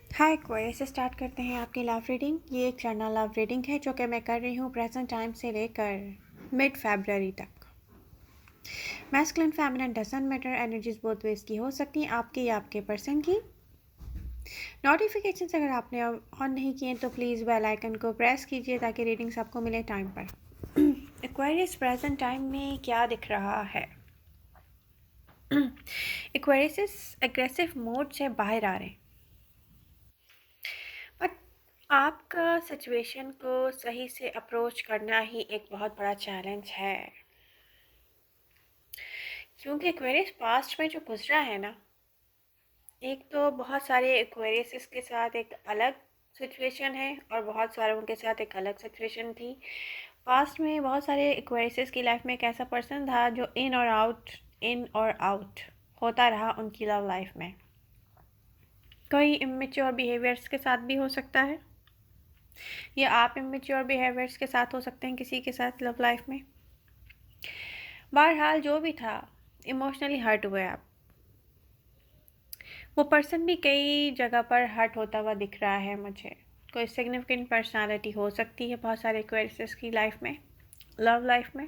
हाय query से start करते हैं आपकी लव रीडिंग। ये एक जनरल लव रीडिंग है जो कि मैं कर रही हूँ प्रेजेंट टाइम से लेकर मिड फरवरी तक। Masculine feminine doesn't matter, energies both ways की हो सकती हैं, आपकी या आपके पर्सन की। नोटिफिकेशंस अगर आपने ऑन नहीं किए तो प्लीज़ बेल आइकन को प्रेस कीजिए ताकि रीडिंग्स आपको मिले टाइम पर। एक्वेरियस प्रेजेंट टाइम में क्या दिख रहा है? एक्वेरियस एग्रेसिव मोड से बाहर आ रहे हैं, बट आपका सिचुएशन को सही से अप्रोच करना ही एक बहुत बड़ा चैलेंज है, क्योंकि एक्वेरियस पास्ट में जो गुजरा है ना, एक तो बहुत सारे एक्वेरियस के साथ एक अलग सिचुएशन है और बहुत सारों के साथ एक अलग सिचुएशन थी। पास्ट में बहुत सारे एक्वेरियस की लाइफ में एक ऐसा पर्सन था जो इन और आउट होता रहा उनकी लव लाइफ में। कोई इमेच्योर बिहेवियर्स के साथ भी हो सकता है, या आप इमेच्योर बिहेवियर्स के साथ हो सकते हैं किसी के साथ लव लाइफ में। बहरहाल जो भी था, इमोशनली हर्ट हुए आप। वो पर्सन भी कई जगह पर हर्ट होता हुआ दिख रहा है मुझे। कोई सिग्निफिकेंट पर्सनालिटी हो सकती है बहुत सारे एक्वेरियस की लाइफ में, लव लाइफ में।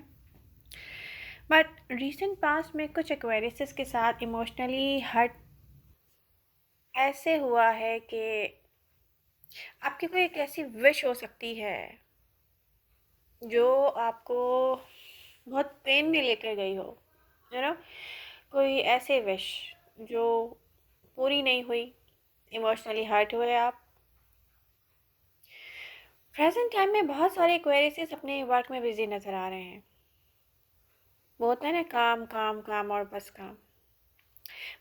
बट रिसेंट पास्ट में कुछ एक्वेरियस के साथ इमोशनली हर्ट ऐसे हुआ है कि आपकी कोई एक ऐसी विश हो सकती है जो आपको बहुत पेन में लेकर गई हो, यू नो, कोई ऐसे विश जो पूरी नहीं हुई, इमोशनली हर्ट हुए आप। प्रेजेंट टाइम में बहुत सारे एक्वेरियस अपने वर्क में बिजी नज़र आ रहे हैं। वो होता है ना, काम काम काम और बस काम।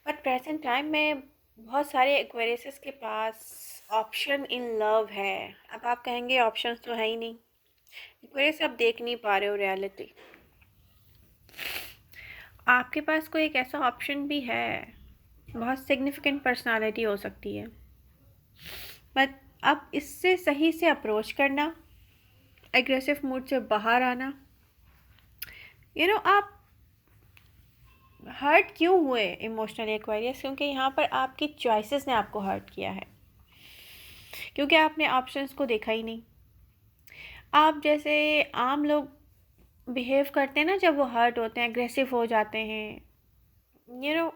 बट प्रेजेंट टाइम में बहुत सारे एक्वेरियस के पास ऑप्शन इन लव है। अब आप कहेंगे ऑप्शंस तो है ही नहीं, एक्वेरियस आप देख नहीं पा रहे हो रियलिटी। आपके पास कोई एक ऐसा ऑप्शन भी है, बहुत सिग्निफिकेंट पर्सनालिटी हो सकती है, बट अब इससे सही से अप्रोच करना, एग्रेसिव मूड से बाहर आना, आप हर्ट क्यों हुए इमोशनली एक्वेरियस? क्योंकि यहाँ पर आपकी चॉइसेस ने आपको हर्ट किया है, क्योंकि आपने ऑप्शंस को देखा ही नहीं। आप जैसे आम लोग बिहेव करते हैं ना, जब वो हर्ट होते हैं, एग्रेसिव हो जाते हैं, यू नो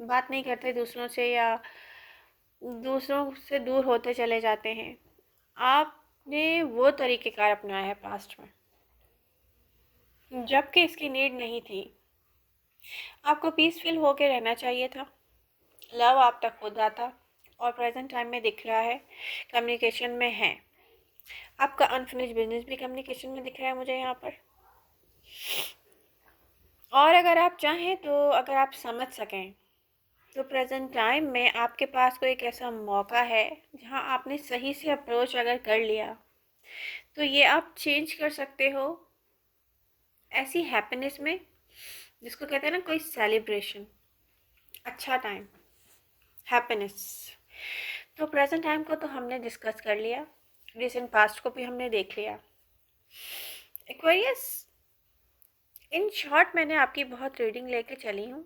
बात नहीं करते दूसरों से या दूसरों से दूर होते चले जाते हैं। आपने वो तरीक़ेकार अपनाया है पास्ट में, जबकि इसकी नीड नहीं थी। आपको पीसफुल होके रहना चाहिए था, लव आप तक खुद आता। और प्रेजेंट टाइम में दिख रहा है कम्युनिकेशन में है, आपका अनफिनिश बिजनेस भी कम्युनिकेशन में दिख रहा है मुझे यहाँ पर। और अगर आप चाहें तो, अगर आप समझ सकें तो प्रेजेंट टाइम में आपके पास कोई एक ऐसा मौका है जहाँ आपने सही से अप्रोच अगर कर लिया तो ये आप चेंज कर सकते हो ऐसी हैप्पीनेस में, जिसको कहते हैं ना कोई सेलिब्रेशन, अच्छा टाइम, हैप्पीनेस। तो प्रेजेंट टाइम को तो हमने डिस्कस कर लिया, रिसेंट पास्ट को भी हमने देख लिया। एक्वेरियस, इन शॉर्ट मैंने आपकी बहुत रीडिंग लेके चली हूँ,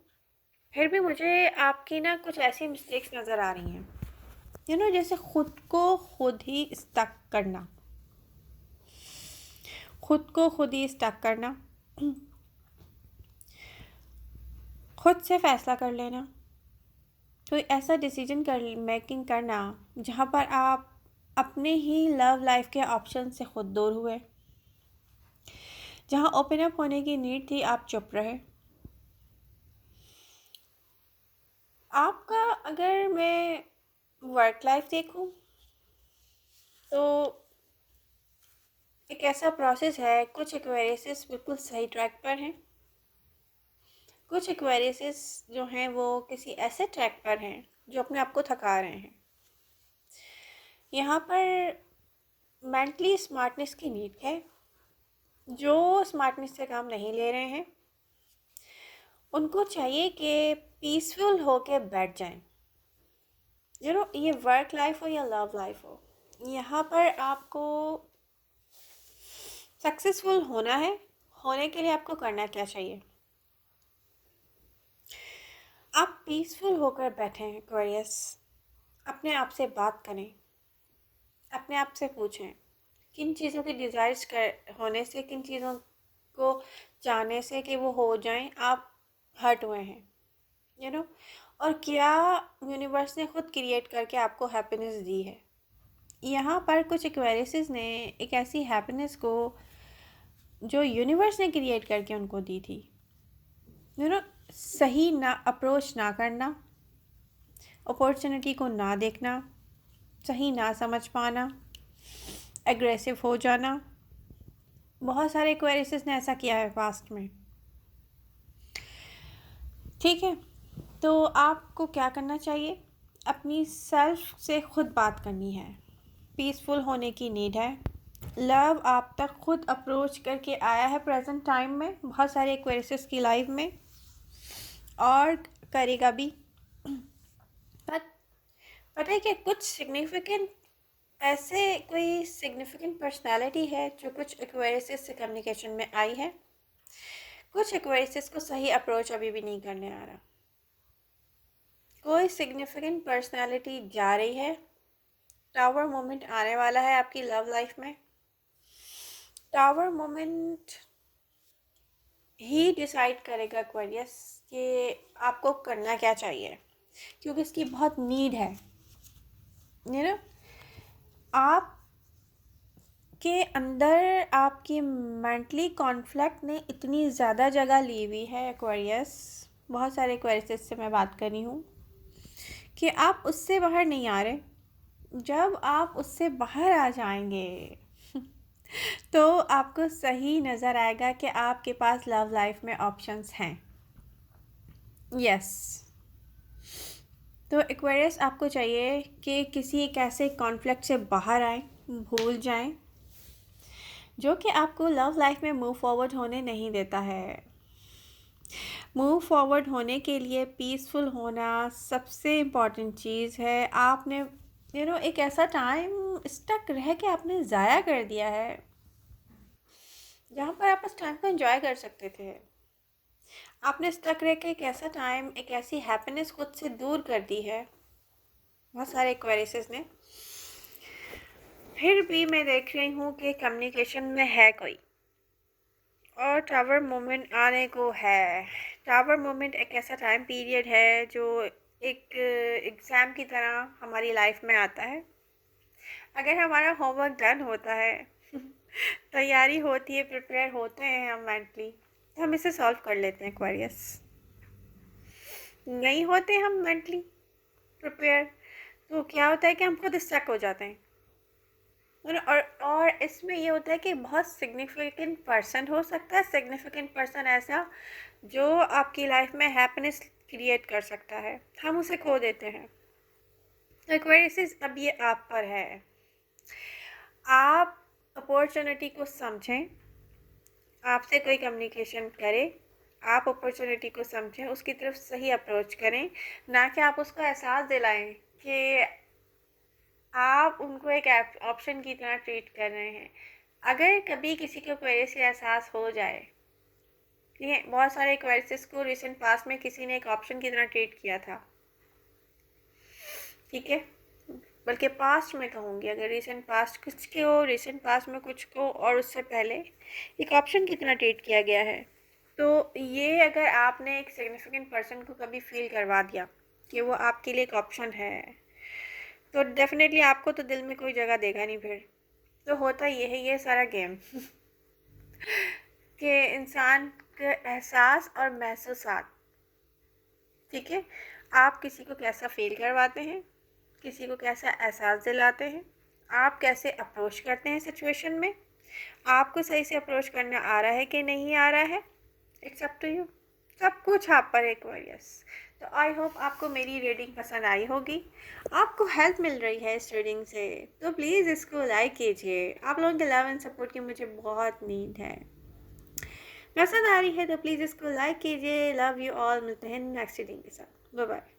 फिर भी मुझे आपकी ना कुछ ऐसी मिस्टेक्स नज़र आ रही हैं, जैसे खुद को खुद ही स्टक करना, खुद को खुद ही स्टक करना, खुद से फैसला कर लेना, कोई ऐसा डिसीजन मेकिंग करना जहाँ पर आप अपने ही लव लाइफ के ऑप्शन से खुद दूर हुए। जहाँ ओपन अप होने की नीड थी आप चुप रहे। आपका अगर मैं वर्क लाइफ देखूं तो एक ऐसा प्रोसेस है, कुछ एक्वेरियस बिल्कुल सही ट्रैक पर हैं, कुछ एक्वेरियस जो हैं वो किसी ऐसे ट्रैक पर हैं जो अपने आप को थका रहे हैं। यहाँ पर मेंटली स्मार्टनेस की नीड है, जो स्मार्टनेस से काम नहीं ले रहे हैं उनको चाहिए कि पीसफुल होके बैठ जाएं। ये वर्क लाइफ हो या लव लाइफ हो, यहाँ पर आपको सक्सेसफुल होना है। होने के लिए आपको करना क्या चाहिए? आप पीसफुल होकर बैठे हैं एक्वेरियस, अपने आप से बात करें, अपने आप से पूछें किन चीज़ों की डिज़ायर्स कर होने से, किन चीज़ों को चाहने से कि वो हो जाएं आप हर्ट हुए हैं, और क्या यूनिवर्स ने खुद क्रिएट करके आपको हैप्पीनेस दी है। यहाँ पर कुछ एक्वेरियस ने एक ऐसी हैप्पीनेस को जो यूनिवर्स ने क्रिएट करके उनको दी थी, सही ना अप्रोच ना करना, अपॉर्चुनिटी को ना देखना, सही ना समझ पाना, एग्रेसिव हो जाना। बहुत सारे एक्वेरियस ने ऐसा किया है पास्ट में। ठीक है, तो आपको क्या करना चाहिए, अपनी सेल्फ से खुद बात करनी है, पीसफुल होने की नीड है। लव आप तक खुद अप्रोच करके आया है प्रेजेंट टाइम में बहुत सारे एक्वेरियस की लाइफ में, और करेगा भी। पता है कि कुछ सिग्निफिकेंट ऐसे कोई सिग्निफिकेंट पर्सनालिटी है जो कुछ एक्वेरियस से कम्युनिकेशन में आई है। कुछ एक्वेरियस को सही अप्रोच अभी भी नहीं करने आ रहा। कोई सिग्निफिकेंट पर्सनालिटी जा रही है, टावर मोमेंट आने वाला है आपकी लव लाइफ में। टावर मोमेंट ही डिसाइड करेगा एक्वेरियस कि आपको करना क्या चाहिए, क्योंकि इसकी बहुत नीड है। आप के अंदर आपकी मेंटली कॉन्फ्लिक्ट ने इतनी ज़्यादा जगह ली हुई है एक्वेरियस, बहुत सारे एक्वेरियस से मैं बात कर रही हूँ, कि आप उससे बाहर नहीं आ रहे। जब आप उससे बाहर आ जाएंगे तो आपको सही नज़र आएगा कि आपके पास लव लाइफ में ऑप्शंस हैं। यस, तो एक्वेरियस आपको चाहिए कि किसी एक ऐसे कॉन्फ्लिक्ट से बाहर आए, भूल जाएं, जो कि आपको लव लाइफ में मूव फॉरवर्ड होने नहीं देता है। मूव फॉरवर्ड होने के लिए पीसफुल होना सबसे इम्पॉर्टेंट चीज़ है। आपने एक ऐसा टाइम स्टक रह के आपने ज़ाया कर दिया है जहाँ पर आप उस टाइम को एंजॉय कर सकते थे। आपने स्टक रह के एक ऐसा टाइम, एक ऐसी हैप्पीनेस खुद से दूर कर दी है बहुत सारे एक्वेरियस ने। फिर भी मैं देख रही हूँ कि कम्युनिकेशन में है कोई, और टावर मोमेंट आने को है। टावर मोमेंट एक ऐसा टाइम पीरियड है जो एक एग्ज़ाम की तरह हमारी लाइफ में आता है। अगर हमारा होमवर्क डन होता है तैयारी होती है, प्रिपेयर होते हैं हम मेंटली, तो हम इसे सॉल्व कर लेते हैं एक्वेरियस। नहीं होते हम मेंटली प्रिपेयर, तो क्या होता है कि हम खुद स्टक हो जाते हैं। और इसमें ये होता है कि बहुत सिग्निफिकेंट पर्सन हो सकता है, सिग्निफिकेंट पर्सन ऐसा जो आपकी लाइफ में हैप्पीनेस क्रिएट कर सकता है, हम उसे खो देते हैं। तो एक्वेरियस अब ये आप पर है। आप अपॉर्चुनिटी को समझें, आपसे कोई कम्युनिकेशन करे, आप अपॉर्चुनिटी को समझें, उसकी तरफ सही अप्रोच करें, ना कि आप उसको एहसास दिलाएं कि आप उनको एक ऑप्शन की तरह ट्रीट कर रहे हैं। अगर कभी किसी को एक्वेरियस से एहसास हो जाए, ठीक है, बहुत सारे एक्वेरियस को रिसेंट पास्ट में किसी ने एक ऑप्शन की तरह ट्रीट किया था, ठीक है, बल्कि पास्ट में कहूँगी, अगर रिसेंट पास्ट कुछ को, रिसेंट पास्ट में कुछ को, और उससे पहले एक ऑप्शन की तरह ट्रीट किया गया है, तो ये अगर आपने एक सिग्निफिकेंट पर्सन को कभी फील करवा दिया कि वो आपके लिए एक ऑप्शन है, तो डेफिनेटली आपको तो दिल में कोई जगह देगा नहीं फिर। तो होता ये है ये सारा गेम कि इंसान के एहसास और महसूसात, ठीक है, आप किसी को कैसा फील करवाते हैं, किसी को कैसा एहसास दिलाते हैं, आप कैसे अप्रोच करते हैं सिचुएशन में, आपको सही से अप्रोच करना आ रहा है कि नहीं आ रहा है, इट्स अप टू यू। सब कुछ आप पर एक्वेरियस। तो आई होप आपको मेरी रीडिंग पसंद आई होगी, आपको हेल्प मिल रही है इस रीडिंग से, तो प्लीज़ इसको लाइक कीजिए। आप लोगों के लव एंड सपोर्ट की मुझे बहुत नीड है। पसंद आ रही है तो प्लीज़ इसको लाइक कीजिए। लव यू ऑल, मिलते हैं नेक्स्ट रीडिंग के साथ। Bye bye.